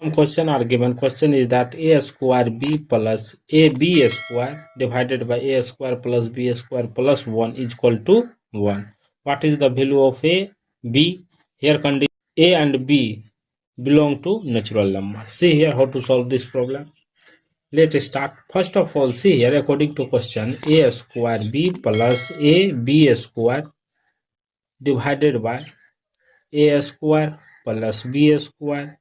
question are given. Question is that a square b plus ab square divided by a square plus b square plus 1 is equal to 1. What is the value of a, b? Here condition a and b belong to natural number. See here how to solve this problem. Let's start. First of all, see here according to question, a square b plus a b square divided by a square plus b square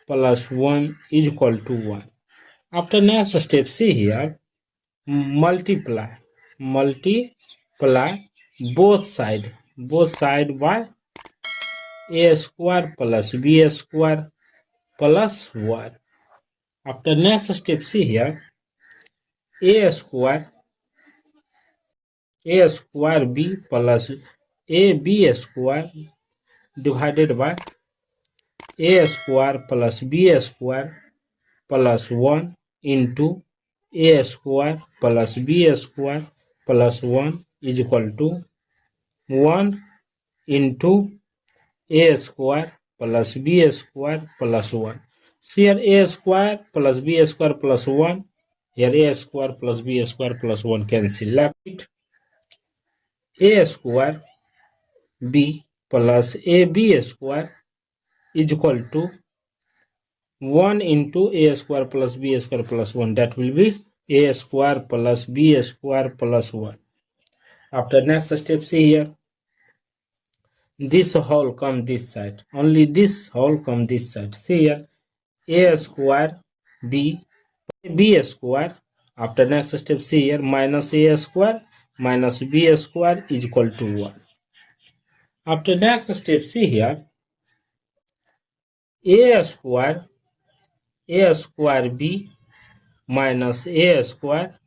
plus 1 is equal to 1. After next step, see here, multiply both side by a square plus b square plus 1. After next step, see here, a square b plus ab square divided by a square plus b square plus 1 into a square plus b square plus 1 is equal to 1 into a square plus b square plus 1. See here a square plus b square plus 1. Here a square plus b square plus 1 cancel. Left it. A square b plus ab square is equal to 1 into a square plus b square plus 1. That will be a square plus b square plus 1. After next step, see here, this whole come this side, only this whole come this side. See here, a square b square. After next step, see here, minus a square minus b square is equal to 1. After next step, see here, a square b minus a square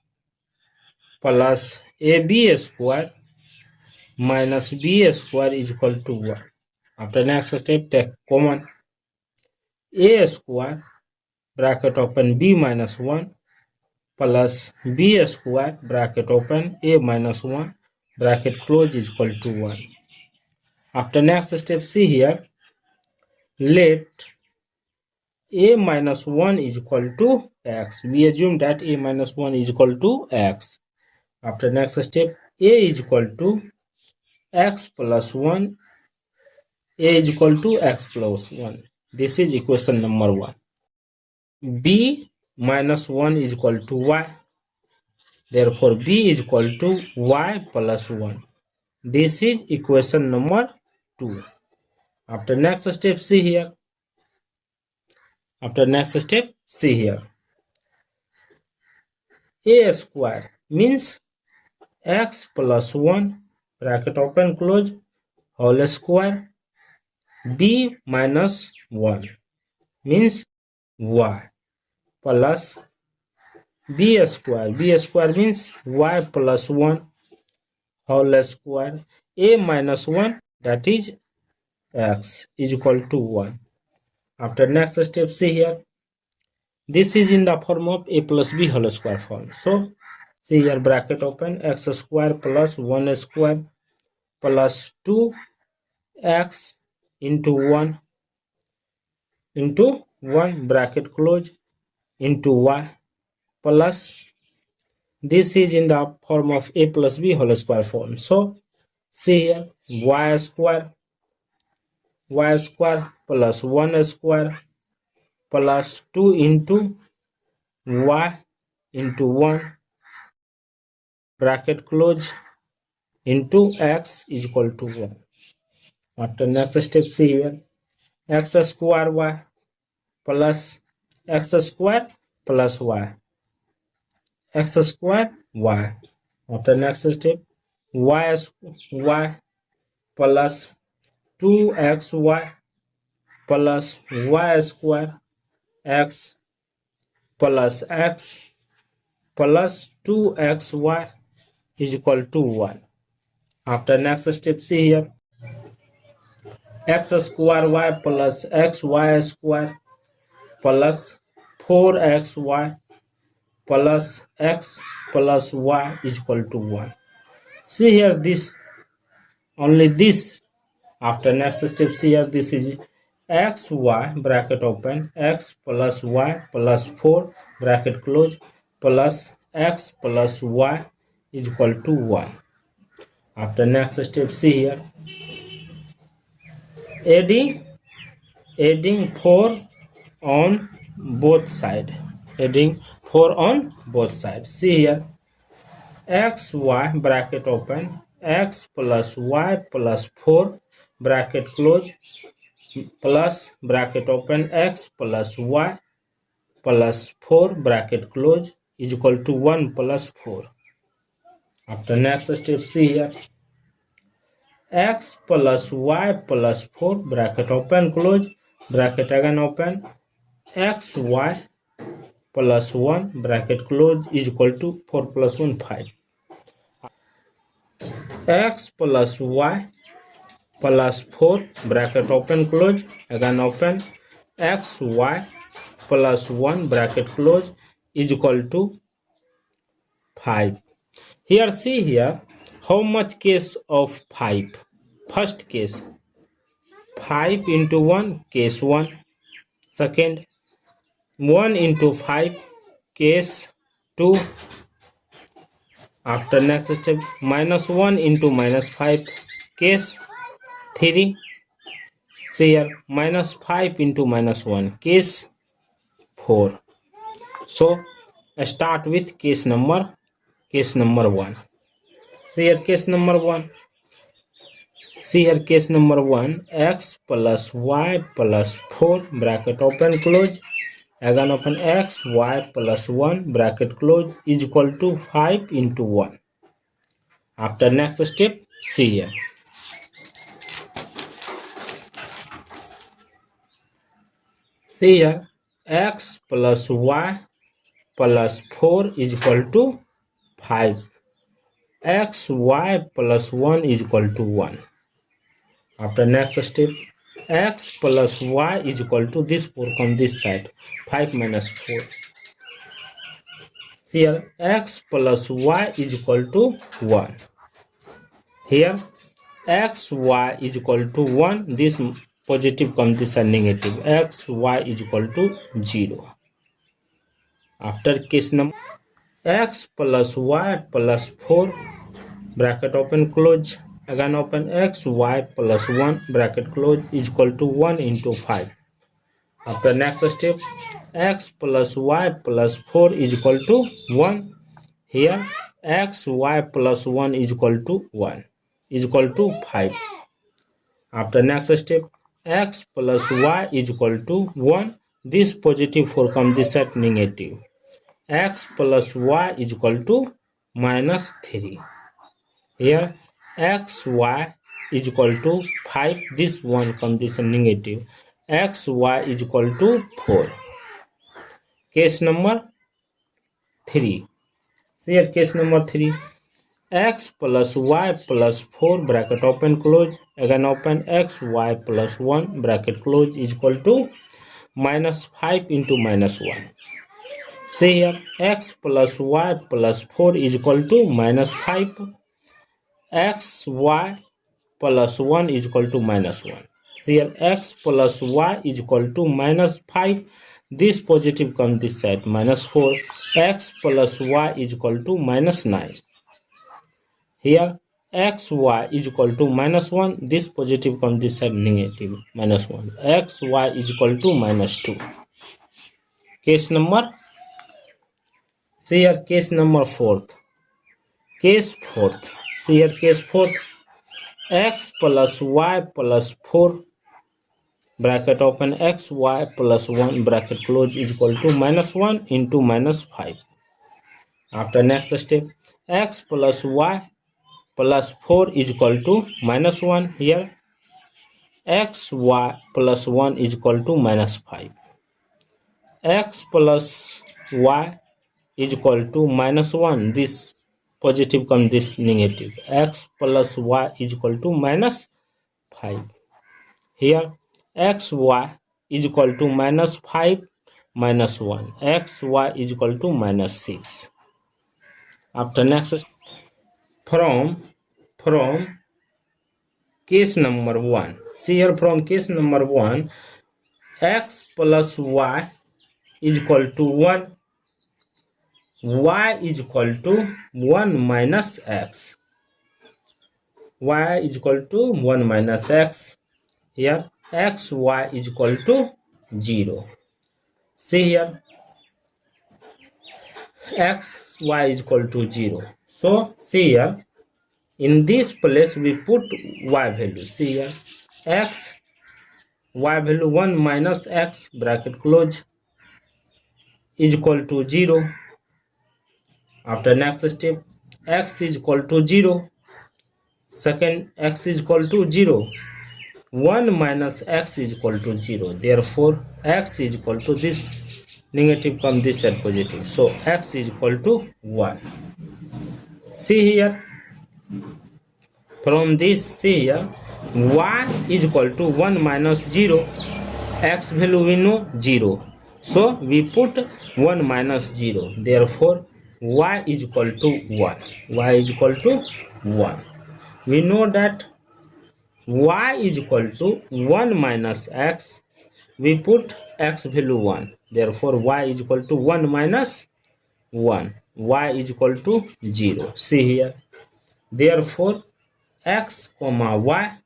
plus ab square minus b square is equal to 1. After next step, take common. A square bracket open b minus 1 plus b square bracket open a minus 1 bracket close is equal to 1. After next step, see here, let a minus 1 is equal to x. We assume that a minus 1 is equal to x. After next step, a is equal to x plus 1. A is equal to x plus 1. This is equation number 1. B minus 1 is equal to y. Therefore, b is equal to y plus 1. This is equation number 2. After next step, see here. After next step, see here. A square means x plus 1 bracket open close whole square. B minus 1 means y plus b square. B square means y plus 1 whole square. A minus 1, that is x, is equal to 1. After next step, see here, this is in the form of a plus b whole square form. So see here, bracket open, x square plus 1 square plus 2x into 1 bracket close into y plus, this is in the form of a plus b whole square form. So see here, y square plus 1 square plus 2 into y into 1 bracket close into x is equal to 1. After next step, see here, x square y plus x square plus y, x square y. After next step, y plus 2xy plus y square x plus x plus 2xy is equal to 1. After next step, see here, x square y plus xy square plus 4xy plus x plus y is equal to 1. See here, this, only this. After next step, see here, this is x y bracket open x plus y plus 4 bracket close plus x plus y is equal to 1. After next step, see here, adding 4 on both side, adding 4 on both sides. See here, x y bracket open x plus y plus 4 bracket close plus bracket open x plus y plus 4 bracket close is equal to 1 plus 4. After next step, see here, x plus y plus 4 bracket open close bracket again open x y plus 1 bracket close is equal to 4 plus 1 5. X plus y plus 4 bracket open close again open x y plus 1 bracket close is equal to 5. Here, see here, how much case of 5. First case, 5 into 1, case 1. Second, 1 into 5, case 2. After next step, minus 1 into minus 5, case 3. See here, minus 5 into minus 1, case 4. So start with case number 1. See here, case number 1. See here, case number 1, x plus y plus 4 bracket open close again open x y plus 1 bracket close is equal to 5 into 1. After next step, see here, see here, x plus y plus 4 is equal to 5. X y plus 1 is equal to 1. After next step, x plus y is equal to this 4 from this side, 5 minus 4. See here, x plus y is equal to 1. Here, x y is equal to 1. This positive comes this side negative. X y is equal to 0. After case number, x plus y plus 4 bracket open close again open x y plus 1 bracket close is equal to 1 into 5. After next step, x plus y plus 4 is equal to 1. Here, x y plus 1 is equal to 1 is equal to 5. After next step, x plus y is equal to 1. This positive 4 comes this side negative. X plus y is equal to minus 3. Here, x y is equal to 5. This one comes this negative. X y is equal to 4. Case number 3. See here, case number 3. X plus y plus 4 bracket open close again open x y plus 1 bracket close is equal to minus 5 into minus 1. See here, x plus y plus 4 is equal to minus 5. X y plus 1 is equal to minus 1. See here, x plus y is equal to minus 5. This positive comes this side, minus 4. X plus y is equal to minus 9. Here, x y is equal to minus 1. This positive comes this side, negative, minus 1. X y is equal to minus 2. Case number, see here, case number 4th. Case 4th. See here, case 4th. X plus y plus 4 bracket open x y plus 1 bracket close is equal to minus 1 into minus 5. After next step, x plus y plus 4 is equal to minus 1. Here, x y plus 1 is equal to minus 5. X plus y is equal to minus 1. This positive comes this negative. X plus y is equal to minus 5. Here, x y is equal to minus 5 minus 1. X y is equal to minus 6. After next, from case number 1. See here, from case number 1, x plus y is equal to 1. Y is equal to 1 minus x. Y is equal to 1 minus x. Here x y is equal to 0. See here, x y is equal to 0. So see here, in this place we put y value. See here, x y value 1 minus x bracket close is equal to 0. After next step, x is equal to 0. Second, x is equal to 0. 1 minus x is equal to 0. Therefore, x is equal to this negative come this side positive. So, x is equal to 1. See here. From this, see here. Y is equal to 1 minus 0. X value we know 0. So, we put 1 minus 0. Therefore, y is equal to 1. Y is equal to 1. We know that y is equal to 1 minus x. We put x value 1. Therefore, y is equal to 1 minus 1. Y is equal to 0. See here. Therefore, x comma y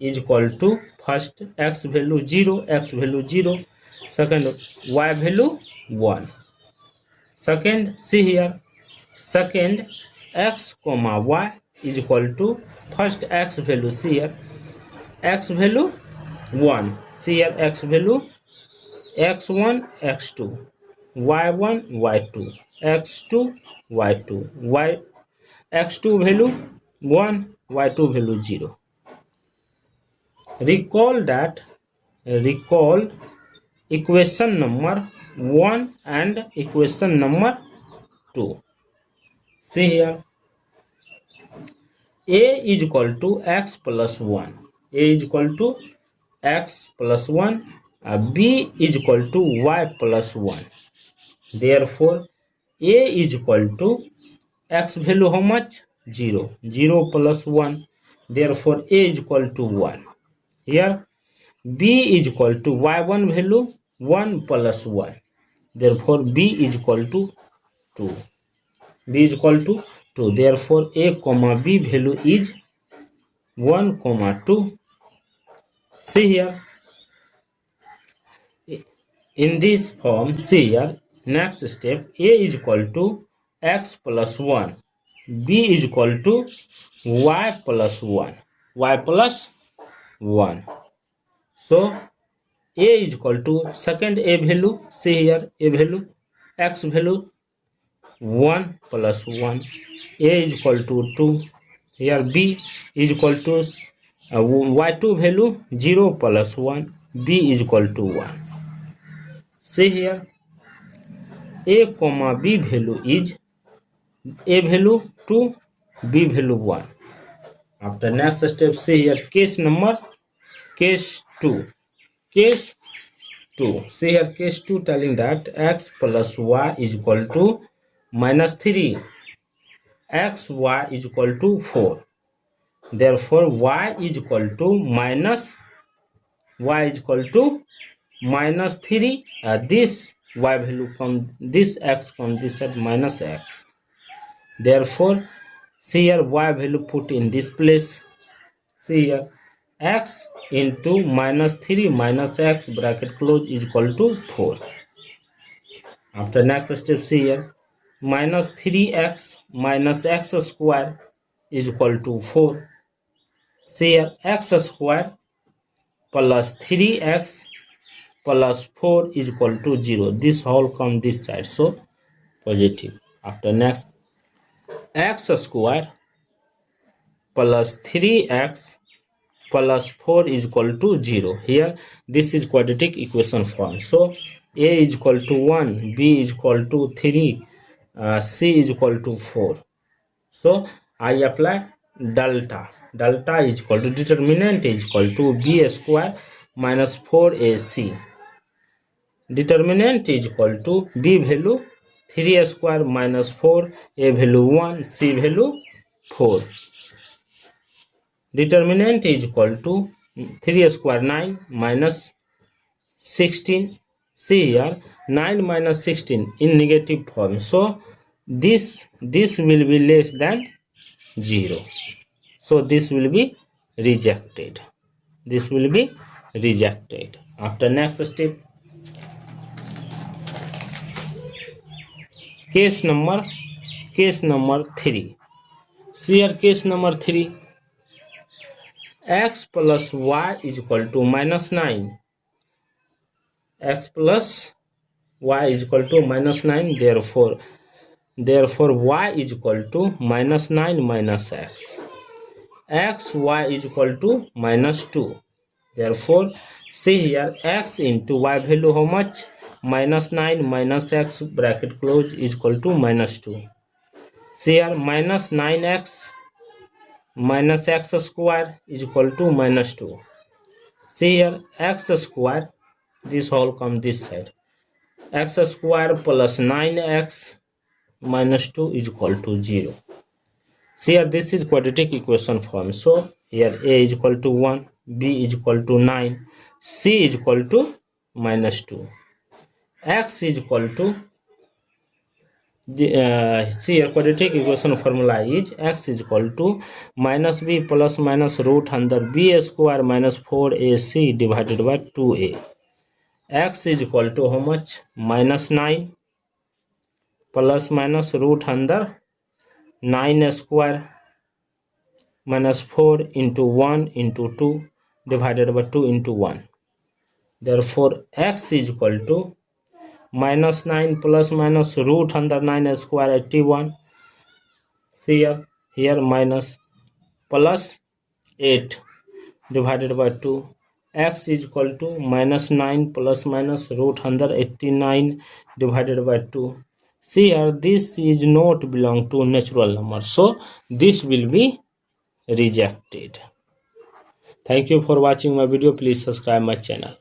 is equal to first x value 0, x value 0. Second, y value 1. Second, see here. Second, x comma y is equal to first x value. See here, x value 1. See here, x value x1 x2, y1 y2, x2 y2, y x2 value 1, y2 value 0. Recall equation number 1 and equation number 2. See here, a is equal to x plus 1. A is equal to x plus 1. B is equal to y plus 1. Therefore, a is equal to x value how much? 0. 0 plus 1. Therefore, a is equal to 1. Here, b is equal to y1 value 1 plus 1. Therefore, b is equal to 2. B is equal to 2. Therefore, a comma b value is 1 comma 2. See here. In this form, see here. Next step, a is equal to x plus 1. B is equal to y plus 1. Y plus 1. So, a is equal to second a value. See here, a value, x value 1 plus 1. A is equal to 2. Here b is equal to y2 value 0 plus 1. B is equal to 1. See here, a comma b value is a value 2, b value 1. After next step, see here, case 2. Case 2. See here, case 2 telling that x plus y is equal to minus 3. X, y is equal to 4. Therefore, y is equal to minus 3. This y value come, this x come this side minus x. Therefore, see here, y value put in this place. See here, x into minus 3 minus x bracket close is equal to 4. After next step, see here, minus 3x minus x square is equal to 4. See here, x square plus 3x plus 4 is equal to 0. This whole come this side, so positive. After next, x square plus 3x plus 4 is equal to 0. Here, this is quadratic equation form. So, a is equal to 1, b is equal to 3, c is equal to 4. So, I apply delta. Delta is equal to determinant is equal to b square minus 4ac. Determinant is equal to b value 3 square minus 4, a value 1, c value 4. Determinant is equal to 3 square 9 minus 16. See here, 9 minus 16 in negative form. So this will be less than 0. So this will be rejected. This will be rejected. After next step, case number 3. See here, case number 3. X plus y is equal to minus 9. X plus y is equal to minus 9. Therefore y is equal to minus 9 minus x. X, y is equal to minus 2. Therefore, see here, x into y value how much? Minus 9 minus x bracket close is equal to minus 2. See here, minus 9x minus x square is equal to minus 2. See here, x square, this whole come this side. X square plus 9x minus 2 is equal to 0. See here, this is quadratic equation form. So here a is equal to 1, b is equal to 9, c is equal to minus 2. X is equal to see here, quadratic equation formula is x is equal to minus b plus minus root under b square minus 4ac divided by 2a. X is equal to how much? Minus 9 plus minus root under 9 square minus 4 into 1 into 2 divided by 2 into 1. Therefore, x is equal to minus 9 plus minus root under 9 square 81. See here minus plus 8 divided by 2. X is equal to minus 9 plus minus root under 89 divided by 2. See here, this is not belong to natural number. So this will be rejected. Thank you for watching my video. Please subscribe my channel.